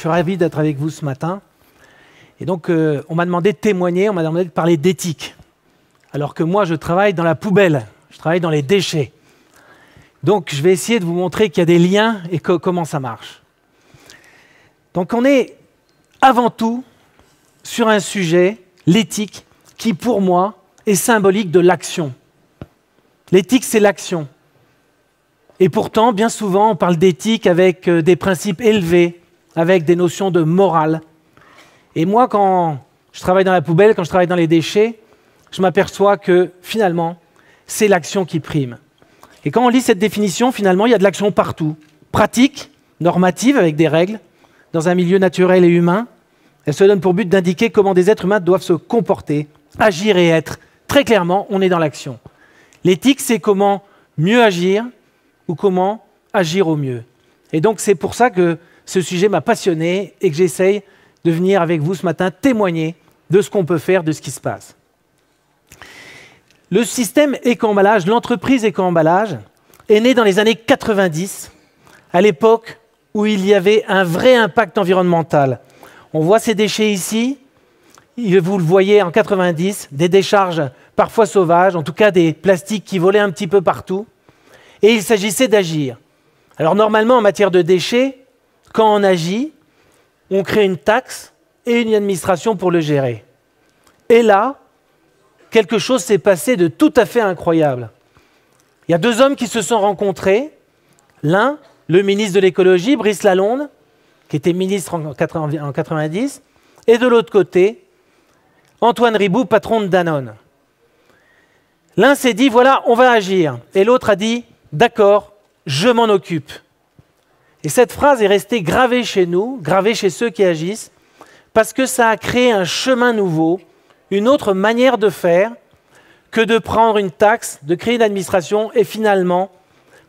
suis ravi d'être avec vous ce matin. Et donc, on m'a demandé de témoigner, on m'a demandé de parler d'éthique. Alors que moi, je travaille dans la poubelle, je travaille dans les déchets. Donc, je vais essayer de vous montrer qu'il y a des liens et comment ça marche. Donc, on est avant tout sur un sujet, l'éthique, qui pour moi est symbolique de l'action. L'éthique, c'est l'action. Et pourtant, bien souvent, on parle d'éthique avec des principes élevés, avec des notions de morale. Et moi, quand je travaille dans la poubelle, quand je travaille dans les déchets, je m'aperçois que finalement, c'est l'action qui prime. Et quand on lit cette définition, finalement, il y a de l'action partout. Pratique, normative, avec des règles, dans un milieu naturel et humain. Elle se donne pour but d'indiquer comment des êtres humains doivent se comporter, agir et être. Très clairement, on est dans l'action. L'éthique, c'est comment mieux agir ou comment agir au mieux. Et donc, c'est pour ça que ce sujet m'a passionné et que j'essaye de venir avec vous ce matin témoigner de ce qu'on peut faire, de ce qui se passe. Le système éco-emballage, l'entreprise éco-emballage, est né dans les années 90, à l'époque où il y avait un vrai impact environnemental. On voit ces déchets ici, vous le voyez en 90, des décharges parfois sauvages, en tout cas des plastiques qui volaient un petit peu partout. Et il s'agissait d'agir. Alors normalement, en matière de déchets, quand on agit, on crée une taxe et une administration pour le gérer. Et là, quelque chose s'est passé de tout à fait incroyable. Il y a deux hommes qui se sont rencontrés. L'un, le ministre de l'écologie, Brice Lalonde, qui était ministre en 90, et de l'autre côté, Antoine Riboud, patron de Danone. L'un s'est dit, voilà, on va agir. Et l'autre a dit, d'accord, je m'en occupe. Et cette phrase est restée gravée chez nous, gravée chez ceux qui agissent, parce que ça a créé un chemin nouveau, une autre manière de faire que de prendre une taxe, de créer une administration et finalement,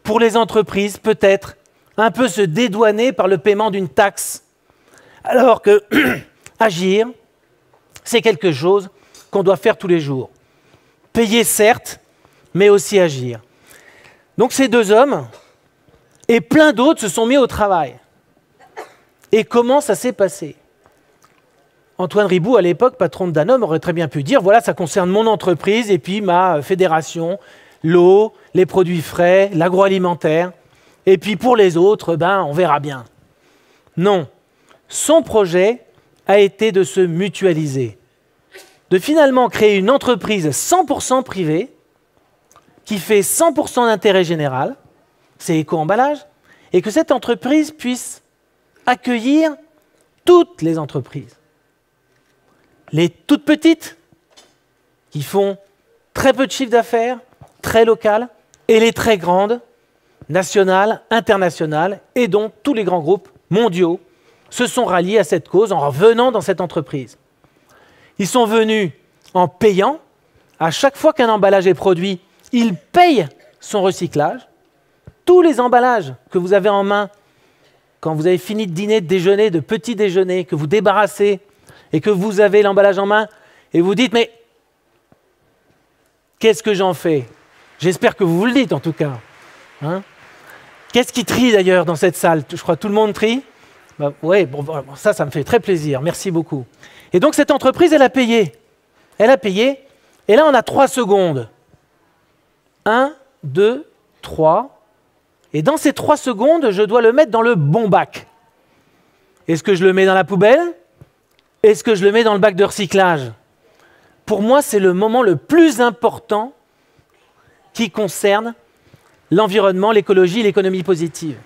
pour les entreprises, peut-être un peu se dédouaner par le paiement d'une taxe. Alors que agir, c'est quelque chose qu'on doit faire tous les jours. Payer certes, mais aussi agir. Donc ces deux hommes et plein d'autres se sont mis au travail. Et comment ça s'est passé ? Antoine Riboud, à l'époque, patron de Danone, aurait très bien pu dire, voilà, ça concerne mon entreprise et puis ma fédération, l'eau, les produits frais, l'agroalimentaire. Et puis pour les autres, on verra bien. Non. Son projet a été de se mutualiser, de finalement créer une entreprise 100% privée qui fait 100% d'intérêt général, c'est éco-emballage, et que cette entreprise puisse accueillir toutes les entreprises. Les toutes petites, qui font très peu de chiffre d'affaires, très locales, et les très grandes, nationales, internationales, et dont tous les grands groupes mondiaux se sont ralliés à cette cause en revenant dans cette entreprise. Ils sont venus en payant. À chaque fois qu'un emballage est produit, ils payent son recyclage. Tous les emballages que vous avez en main, quand vous avez fini de dîner, de déjeuner, de petit déjeuner, que vous débarrassez et que vous avez l'emballage en main, et vous dites, mais qu'est-ce que j'en fais ? J'espère que vous le dites en tout cas. Hein ? Qu'est-ce qui trie d'ailleurs dans cette salle ? Je crois que tout le monde trie ? Oui, ça me fait très plaisir, merci beaucoup. Et donc cette entreprise, elle a payé. Elle a payé, et là on a 3 secondes. 1, 2, 3. Et dans ces 3 secondes, je dois le mettre dans le bon bac. Est-ce que je le mets dans la poubelle ? Est-ce que je le mets dans le bac de recyclage ? Pour moi, c'est le moment le plus important qui concerne l'environnement, l'écologie, l'économie positive.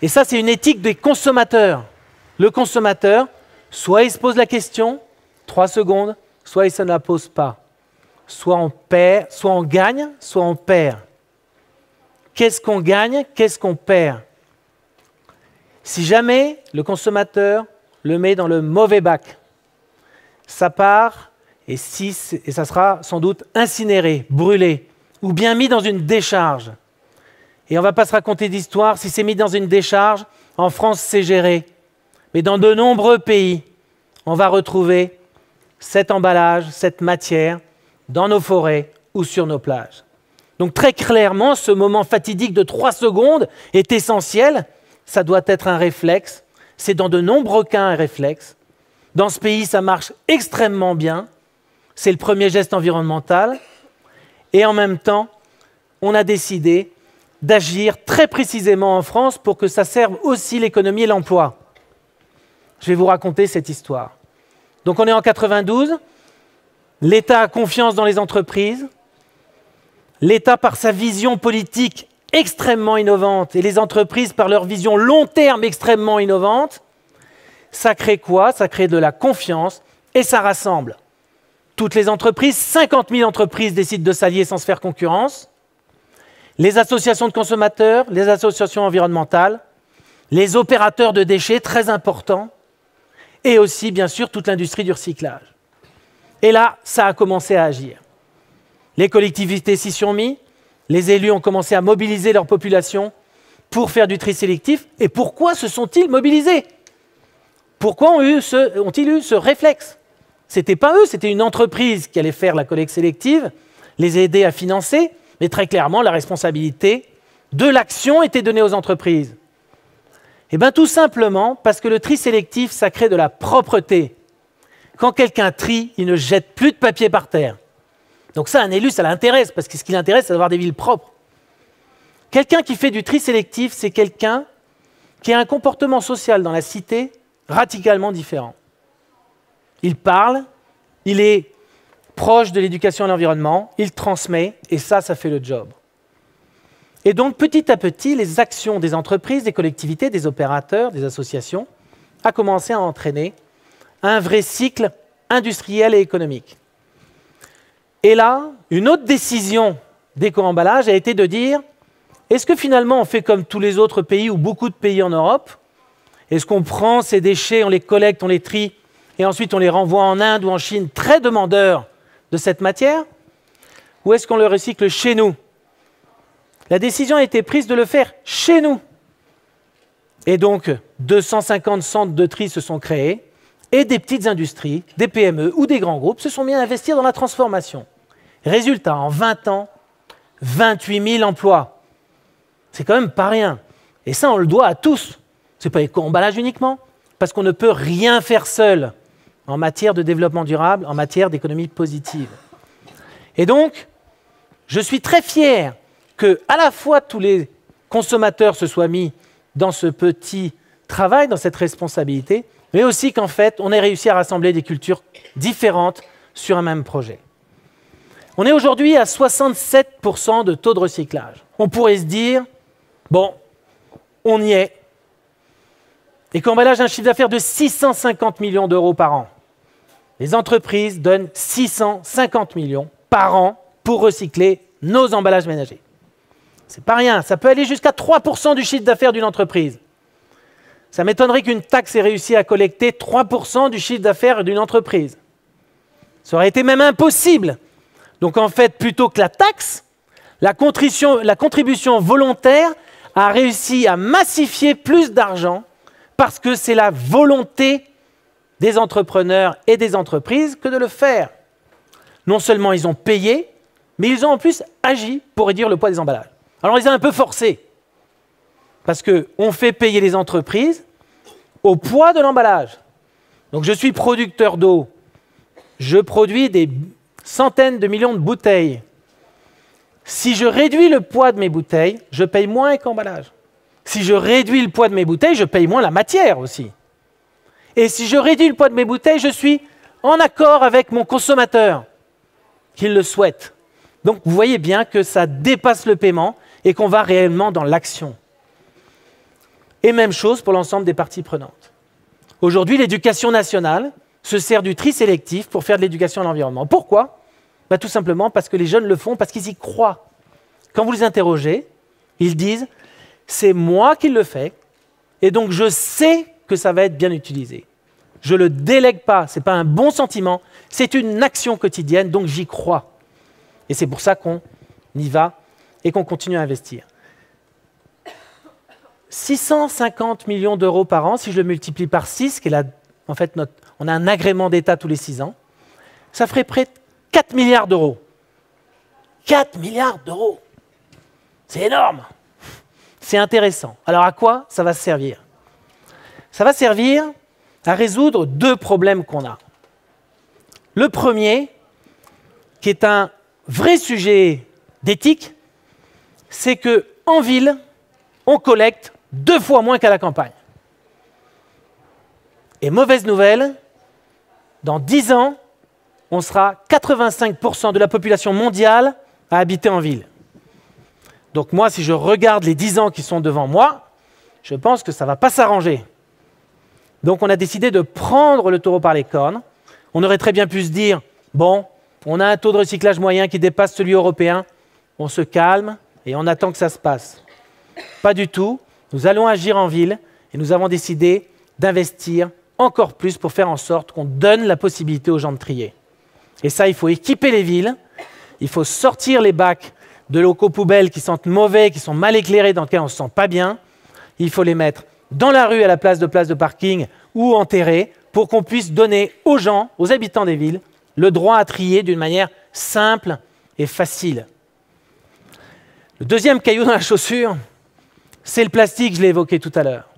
Et ça, c'est une éthique des consommateurs. Le consommateur, soit il se pose la question, 3 secondes, soit il ne se la pose pas. Soit on perd, soit on gagne, soit on perd. Qu'est-ce qu'on gagne? Qu'est-ce qu'on perd? Si jamais le consommateur le met dans le mauvais bac, ça part et ça sera sans doute incinéré, brûlé, ou bien mis dans une décharge. Et on ne va pas se raconter d'histoire, si c'est mis dans une décharge, en France c'est géré. Mais dans de nombreux pays, on va retrouver cet emballage, cette matière, dans nos forêts ou sur nos plages. Donc très clairement, ce moment fatidique de 3 secondes est essentiel. Ça doit être un réflexe. c'est dans de nombreux cas un réflexe. Dans ce pays, ça marche extrêmement bien. C'est le premier geste environnemental. Et en même temps, on a décidé d'agir très précisément en France pour que ça serve aussi l'économie et l'emploi. Je vais vous raconter cette histoire. Donc on est en 92, l'État a confiance dans les entreprises, l'État par sa vision politique extrêmement innovante et les entreprises par leur vision long terme extrêmement innovante, ça crée quoi? Ça crée de la confiance et ça rassemble toutes les entreprises. 50 000 entreprises décident de s'allier sans se faire concurrence. Les associations de consommateurs, les associations environnementales, les opérateurs de déchets, très importants, et aussi, bien sûr, toute l'industrie du recyclage. Et là, ça a commencé à agir. Les collectivités s'y sont mis, les élus ont commencé à mobiliser leur population pour faire du tri sélectif. Et pourquoi se sont-ils mobilisés? Pourquoi ont-ils eu ce réflexe? Ce n'était pas eux, c'était une entreprise qui allait faire la collecte sélective, les aider à financer, mais très clairement, la responsabilité de l'action était donnée aux entreprises. Eh bien, tout simplement parce que le tri sélectif, ça crée de la propreté. Quand quelqu'un trie, il ne jette plus de papier par terre. Donc ça, un élu, ça l'intéresse, parce que ce qui l'intéresse, c'est d'avoir des villes propres. Quelqu'un qui fait du tri sélectif, c'est quelqu'un qui a un comportement social dans la cité radicalement différent. Il parle, il est proche de l'éducation et de l'environnement, il transmet, et ça fait le job. Et donc, petit à petit, les actions des entreprises, des collectivités, des opérateurs, des associations, ont commencé à entraîner un vrai cycle industriel et économique. Et là, une autre décision d'éco-emballage a été de dire, est-ce que finalement on fait comme tous les autres pays ou beaucoup de pays en Europe? Est-ce qu'on prend ces déchets, on les collecte, on les trie, et ensuite on les renvoie en Inde ou en Chine, très demandeurs de cette matière? Ou est-ce qu'on le recycle chez nous? La décision a été prise de le faire chez nous. Et donc, 250 centres de tri se sont créés, et des petites industries, des PME ou des grands groupes se sont mis à investir dans la transformation. Résultat, en 20 ans, 28 000 emplois. C'est quand même pas rien. Et ça, on le doit à tous. Ce n'est pas éco-emballage uniquement, parce qu'on ne peut rien faire seul en matière de développement durable, en matière d'économie positive. Et donc, je suis très fier que à la fois tous les consommateurs se soient mis dans ce petit travail, dans cette responsabilité, mais aussi qu'en fait, on ait réussi à rassembler des cultures différentes sur un même projet. On est aujourd'hui à 67% de taux de recyclage. On pourrait se dire, bon, on y est. Éco-emballage a un chiffre d'affaires de 650 millions d'euros par an. Les entreprises donnent 650 millions par an pour recycler nos emballages ménagers. C'est pas rien, ça peut aller jusqu'à 3% du chiffre d'affaires d'une entreprise. Ça m'étonnerait qu'une taxe ait réussi à collecter 3% du chiffre d'affaires d'une entreprise. Ça aurait été même impossible. Donc en fait, plutôt que la taxe, la contribution volontaire a réussi à massifier plus d'argent parce que c'est la volonté des entrepreneurs et des entreprises que de le faire. Non seulement ils ont payé, mais ils ont en plus agi pour réduire le poids des emballages. Alors on les a un peu forcés, parce qu'on fait payer les entreprises au poids de l'emballage. Donc je suis producteur d'eau, je produis des centaines de millions de bouteilles. Si je réduis le poids de mes bouteilles, je paye moins éco-emballage. Si je réduis le poids de mes bouteilles, je paye moins la matière aussi. Et si je réduis le poids de mes bouteilles, je suis en accord avec mon consommateur, qu'il le souhaite. Donc vous voyez bien que ça dépasse le paiement et qu'on va réellement dans l'action. Et même chose pour l'ensemble des parties prenantes. Aujourd'hui, l'éducation nationale se sert du tri sélectif pour faire de l'éducation à l'environnement. Pourquoi? Tout simplement parce que les jeunes le font, parce qu'ils y croient. Quand vous les interrogez, ils disent « c'est moi qui le fais et donc je sais que ça va être bien utilisé. Je ne le délègue pas, ce n'est pas un bon sentiment, c'est une action quotidienne, donc j'y crois. » Et c'est pour ça qu'on y va et qu'on continue à investir. 650 millions d'euros par an, si je le multiplie par 6, qui est en fait on a un agrément d'État tous les 6 ans, ça ferait près de 4 milliards d'euros. 4 milliards d'euros. C'est énorme. C'est intéressant. Alors à quoi ça va servir? Ça va servir à résoudre deux problèmes qu'on a. Le premier, qui est un vrai sujet d'éthique, c'est qu'en ville, on collecte 2 fois moins qu'à la campagne. Et mauvaise nouvelle, dans 10 ans, on sera 85% de la population mondiale à habiter en ville. Donc moi, si je regarde les 10 ans qui sont devant moi, je pense que ça ne va pas s'arranger. Donc on a décidé de prendre le taureau par les cornes. On aurait très bien pu se dire, bon, on a un taux de recyclage moyen qui dépasse celui européen, on se calme et on attend que ça se passe. Pas du tout, nous allons agir en ville et nous avons décidé d'investir encore plus pour faire en sorte qu'on donne la possibilité aux gens de trier. Et ça, il faut équiper les villes, il faut sortir les bacs de locaux poubelles qui sentent mauvais, qui sont mal éclairés, dans lesquels on ne se sent pas bien. Il faut les mettre dans la rue à la place de parking ou enterrés pour qu'on puisse donner aux gens, aux habitants des villes, le droit à trier d'une manière simple et facile. Le deuxième caillou dans la chaussure, c'est le plastique, je l'ai évoqué tout à l'heure.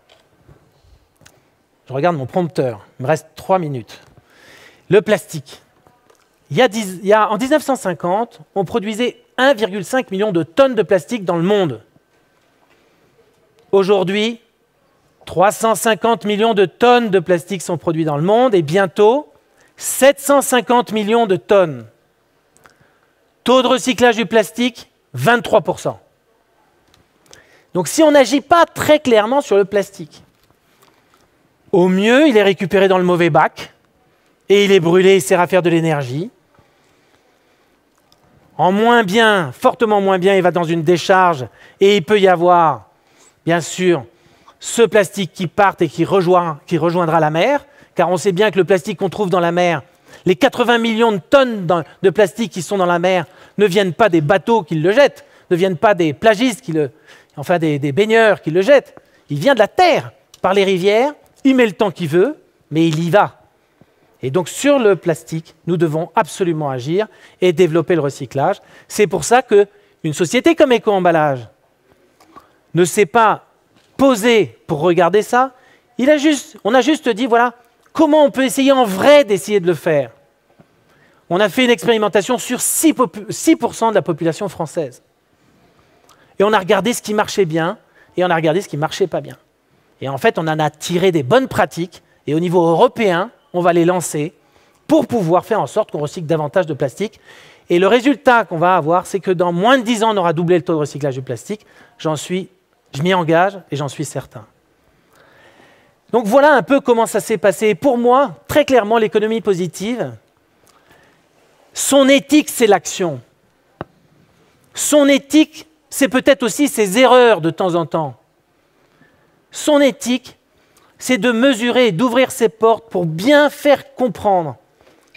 Je regarde mon prompteur, il me reste 3 minutes. Le plastique. En 1950, on produisait 1,5 million de tonnes de plastique dans le monde. Aujourd'hui, 350 millions de tonnes de plastique sont produites dans le monde et bientôt 750 millions de tonnes. Taux de recyclage du plastique, 23%. Donc si on n'agit pas très clairement sur le plastique, au mieux, il est récupéré dans le mauvais bac et il est brûlé, il sert à faire de l'énergie. En moins bien, fortement moins bien, il va dans une décharge et il peut y avoir, bien sûr, ce plastique qui part et qui rejoindra la mer, car on sait bien que le plastique qu'on trouve dans la mer, les 80 millions de tonnes de plastique qui sont dans la mer ne viennent pas des bateaux qui le jettent, ne viennent pas des plagistes, des baigneurs qui le jettent. Il vient de la terre, par les rivières, il met le temps qu'il veut, mais il y va. Et donc sur le plastique, nous devons absolument agir et développer le recyclage. C'est pour ça qu'une société comme Eco-Emballage ne s'est pas posée pour regarder ça. On a juste dit, voilà, comment on peut essayer en vrai d'essayer de le faire. On a fait une expérimentation sur 6% de la population française. Et on a regardé ce qui marchait bien et on a regardé ce qui ne marchait pas bien. Et en fait, on en a tiré des bonnes pratiques et au niveau européen, on va les lancer pour pouvoir faire en sorte qu'on recycle davantage de plastique. Et le résultat qu'on va avoir, c'est que dans moins de 10 ans, on aura doublé le taux de recyclage du plastique. Je m'y engage et j'en suis certain. Donc voilà un peu comment ça s'est passé. Pour moi, très clairement, l'économie positive, son éthique, c'est l'action. Son éthique, c'est peut-être aussi ses erreurs de temps en temps. Son éthique, c'est de mesurer et d'ouvrir ses portes pour bien faire comprendre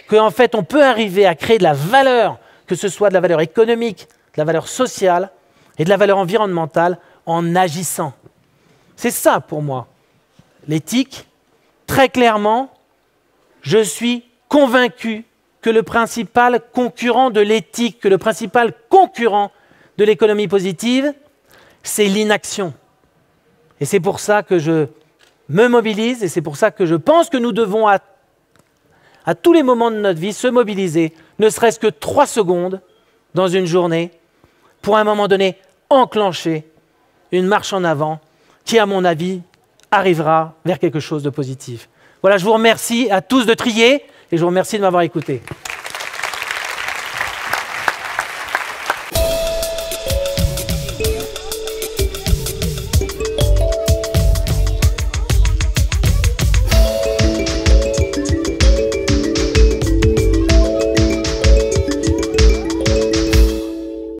qu'en fait, on peut arriver à créer de la valeur, que ce soit de la valeur économique, de la valeur sociale et de la valeur environnementale en agissant. C'est ça pour moi. L'éthique, très clairement, je suis convaincu que le principal concurrent de l'éthique, que le principal concurrent de l'économie positive, c'est l'inaction. Et c'est pour ça que je me mobilise et c'est pour ça que je pense que nous devons à tous les moments de notre vie se mobiliser, ne serait-ce que 3 secondes dans une journée, pour à un moment donné enclencher une marche en avant qui, à mon avis, arrivera vers quelque chose de positif. Voilà, je vous remercie à tous de trier et je vous remercie de m'avoir écouté.